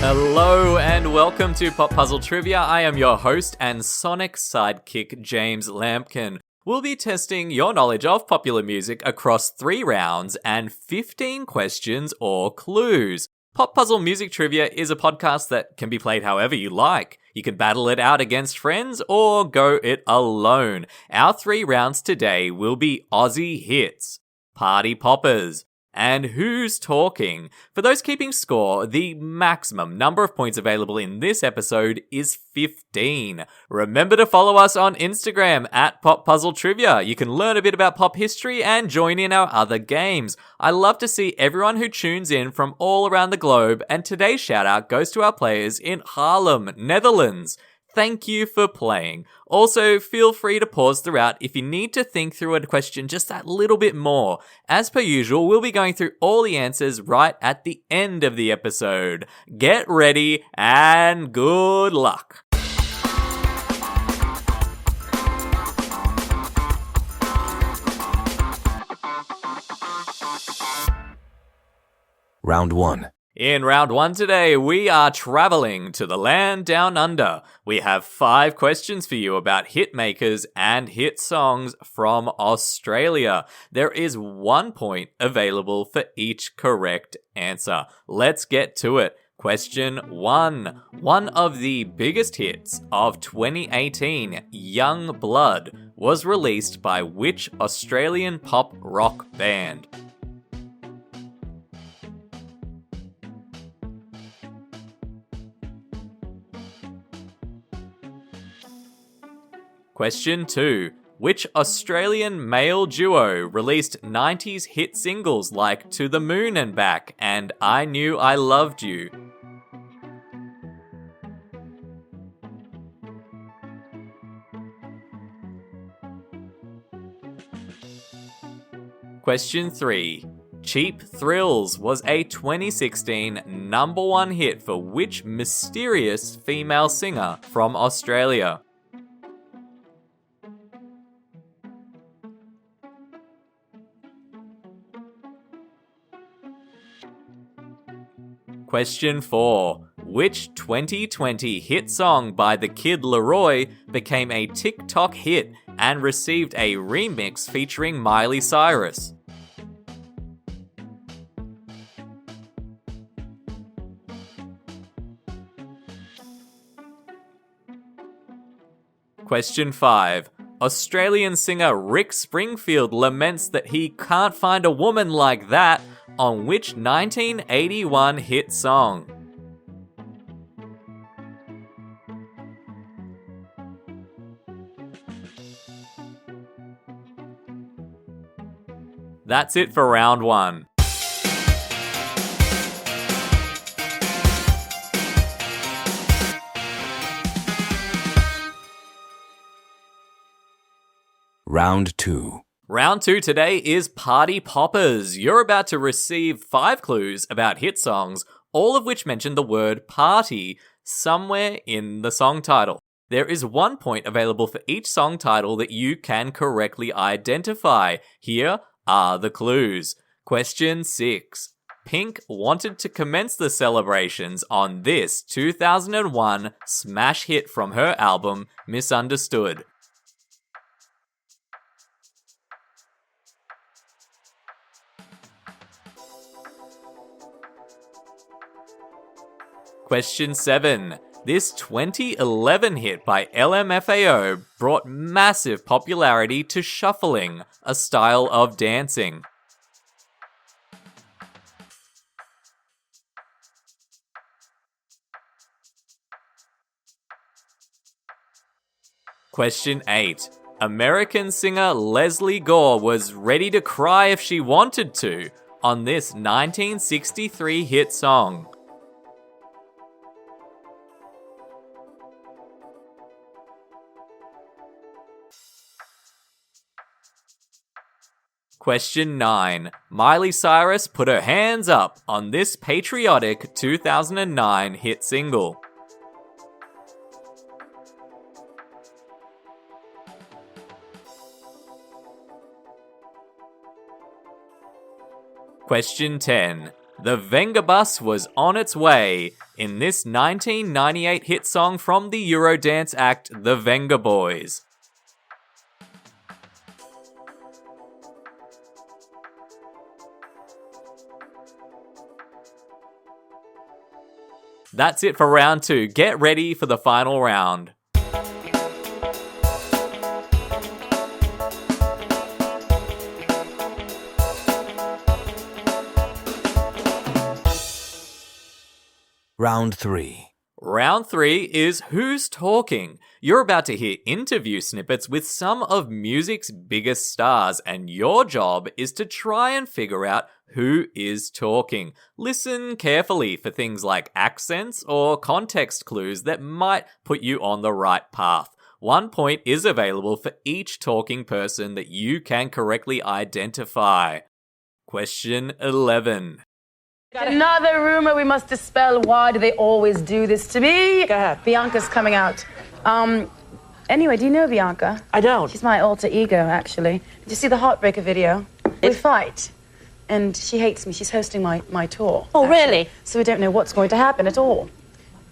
Hello and welcome to Pop Puzzle Trivia. I am your host and sonic sidekick, James Lampkin. We'll be testing your knowledge of popular music across 3 rounds and 15 questions or clues. Pop Puzzle Music Trivia is a podcast that can be played however you like. You can battle it out against friends or go it alone. Our 3 rounds today will be Aussie Hits, Party Poppers, and Who's Talking. For those keeping score, the maximum number of points available in this episode is 15. Remember to follow us on Instagram at Pop Puzzle Trivia. You can learn a bit about pop history and join in our other games. I love to see everyone who tunes in from all around the globe, and today's shout out goes to our players in Haarlem, Netherlands. Thank you for playing. Also, feel free to pause throughout if you need to think through a question just that little bit more. As per usual, we'll be going through all the answers right at the end of the episode. Get ready and good luck. Round 1. In round 1 today, we are traveling to the land down under. We have 5 questions for you about hit makers and hit songs from Australia. There is 1 point available for each correct answer. Let's get to it. Question 1. One of the biggest hits of 2018, Young Blood, was released by which Australian pop rock band? Question 2. Which Australian male duo released 90s hit singles like To the Moon and Back and I Knew I Loved You? Question 3. Cheap Thrills was a 2016 number 1 hit for which mysterious female singer from Australia? Question 4. Which 2020 hit song by the Kid Laroi became a TikTok hit and received a remix featuring Miley Cyrus? Question 5. Australian singer Rick Springfield laments that he can't find a woman like that on which 1981 hit song? That's it for round 1. Round 2. Round 2 today is Party Poppers. You're about to receive 5 clues about hit songs, all of which mention the word party somewhere in the song title. There is 1 point available for each song title that you can correctly identify. Here are the clues. Question 6. Pink wanted to commence the celebrations on this 2001 smash hit from her album, Misunderstood. Question 7. This 2011 hit by LMFAO brought massive popularity to shuffling, a style of dancing. Question 8. American singer Leslie Gore was ready to cry if she wanted to on this 1963 hit song. Question 9. Miley Cyrus put her hands up on this patriotic 2009 hit single. Question 10. The Venga bus was on its way in this 1998 hit song from the Eurodance act The Venga Boys? That's it for round 2. Get ready for the final round. Round 3. Round 3 is Who's Talking? You're about to hear interview snippets with some of music's biggest stars, and your job is to try and figure out who is talking. Listen carefully for things like accents or context clues that might put you on the right path. 1 point is available for each talking person that you can correctly identify. Question 11. Another rumor we must dispel. Why do they always do this to me? Go ahead. Bianca's coming out. Anyway, do you know Bianca? I don't. She's my alter ego, actually. Did you see the Heartbreaker video? We fight. And she hates me. She's hosting my tour. Oh, actually. really? So we don't know what's going to happen at all.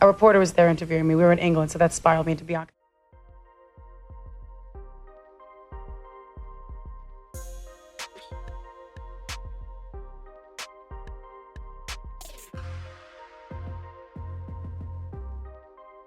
A reporter was there interviewing me. We were in England, so that spiraled me into Bianca.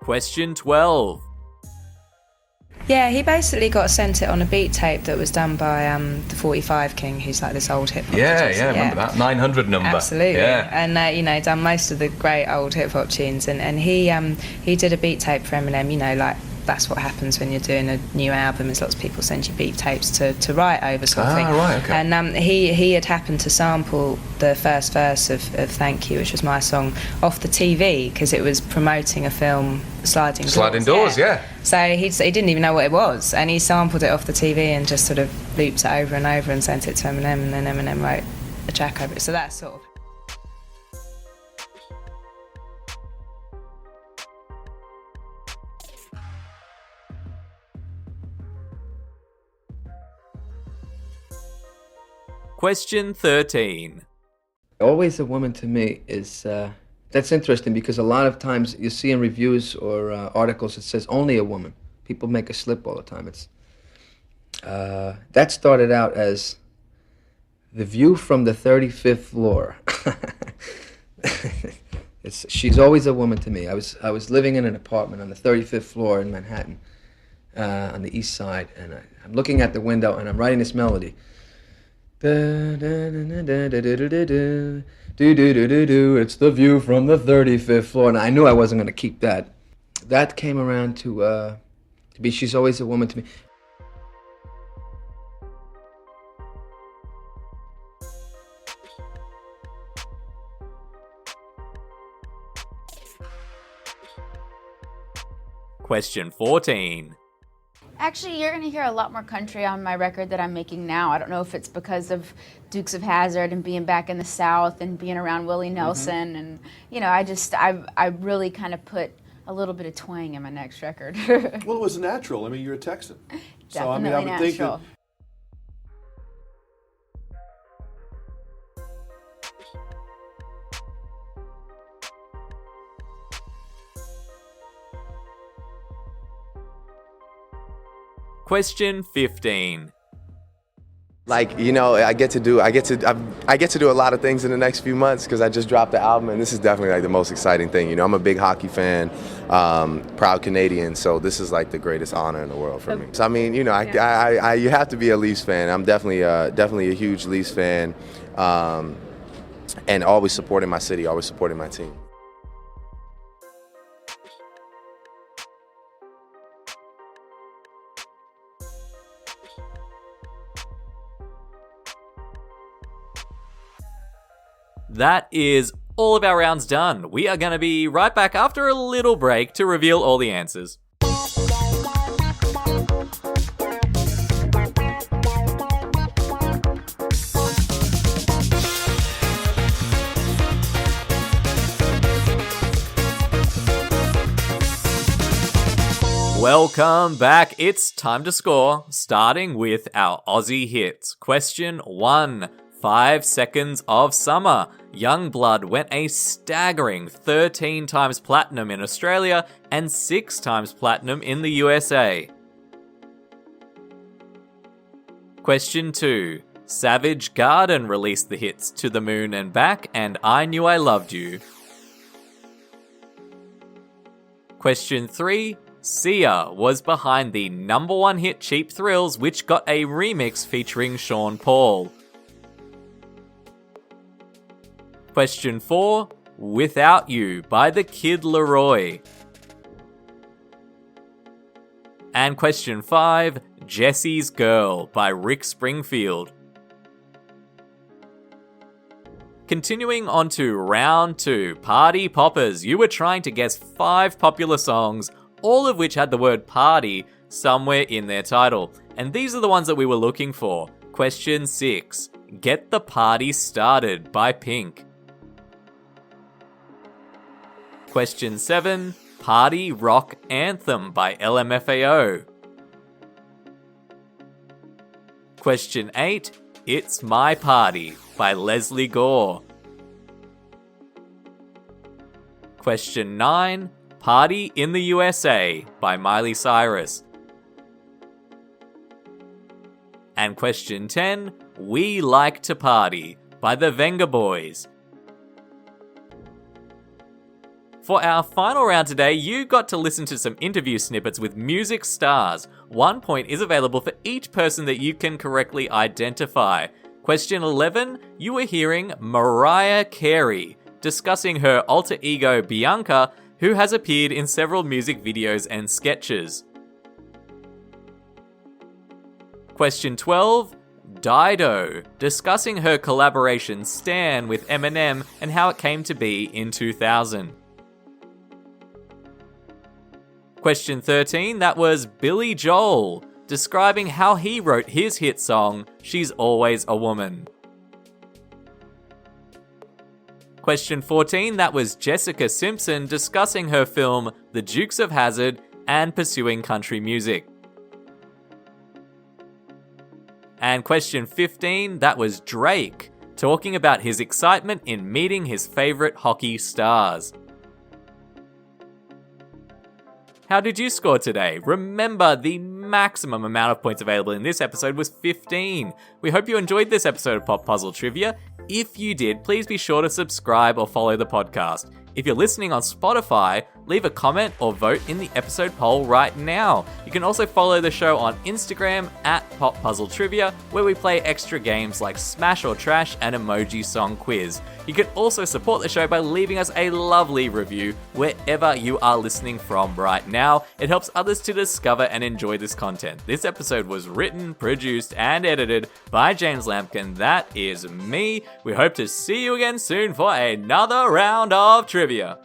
Question 12. Yeah, he basically got sent it on a beat tape that was done by the 45 King, who's like this old hip hop producer. I remember that 900 number. Absolutely, Yeah. and done most of the great old hip hop tunes, and he did a beat tape for Eminem. Like that's what happens when you're doing a new album. Is lots of people send you beat tapes to write over sort of thing. Right, okay. And he had happened to sample the first verse of Thank You, which was my song, off the TV because it was promoting a film, Sliding Doors. Yeah. So he didn't even know what it was, and he sampled it off the TV and just sort of looped it over and over and sent it to Eminem, and then Eminem wrote a track over it. So that's sort of. Question 13. Always a woman to me is, that's interesting because a lot of times you see in reviews or articles it says only a woman. People make a slip all the time. That started out as the view from the 35th floor. She's always a woman to me. I was living in an apartment on the 35th floor in Manhattan, on the east side, and I'm looking at the window and I'm writing this melody. It's the view from the 35th floor, and I knew I wasn't going to keep that. That came around to be She's Always a Woman to Me. Question 14. Actually, you're going to hear a lot more country on my record that I'm making now. I don't know if it's because of Dukes of Hazzard and being back in the South and being around Willie Nelson. And, you know, I really kind of put a little bit of twang in my next record. Well, it was natural. I mean, you're a Texan. Definitely I would natural. think that. Question 15. Like, you know, I get to do a lot of things in the next few months because I just dropped the album, and this is definitely like the most exciting thing. You know, I'm a big hockey fan, proud Canadian, so this is like the greatest honor in the world for me. So I mean, you know, you have to be a Leafs fan. I'm definitely a huge Leafs fan, and always supporting my city, always supporting my team. That is all of our rounds done. We are going to be right back after a little break to reveal all the answers. Welcome back. It's time to score, starting with our Aussie hits. Question 1. 5 Seconds of Summer. Youngblood went a staggering 13 times platinum in Australia and 6 times platinum in the USA. Question 2. Savage Garden released the hits To the Moon and Back and I Knew I Loved You. Question 3. Sia was behind the #1 hit Cheap Thrills, which got a remix featuring Sean Paul. Question 4. Without You by The Kid Laroi. And question 5. Jesse's Girl by Rick Springfield. Continuing on to round 2, Party Poppers. You were trying to guess 5 popular songs, all of which had the word party somewhere in their title. And these are the ones that we were looking for. Question 6, Get the Party Started by Pink. Question 7, Party Rock Anthem by LMFAO. Question 8, It's My Party by Leslie Gore. Question 9, Party in the USA by Miley Cyrus. And question 10, We Like to Party by the Venga Boys. For our final round today, you got to listen to some interview snippets with music stars. 1 point is available for each person that you can correctly identify. Question 11, you were hearing Mariah Carey discussing her alter ego Bianca, who has appeared in several music videos and sketches. Question 12, Dido discussing her collaboration Stan with Eminem and how it came to be in 2000. Question 13, that was Billy Joel, describing how he wrote his hit song, She's Always a Woman. Question 14, that was Jessica Simpson discussing her film The Dukes of Hazzard and pursuing country music. And question 15, that was Drake, talking about his excitement in meeting his favorite hockey stars. How did you score today? Remember, the maximum amount of points available in this episode was 15. We hope you enjoyed this episode of Pop Puzzle Trivia. If you did, please be sure to subscribe or follow the podcast. If you're listening on Spotify, leave a comment or vote in the episode poll right now. You can also follow the show on Instagram at Pop Puzzle Trivia, where we play extra games like Smash or Trash and Emoji Song Quiz. You can also support the show by leaving us a lovely review wherever you are listening from right now. It helps others to discover and enjoy this content. This episode was written, produced, and edited by James Lampkin. That is me. We hope to see you again soon for another round of trivia.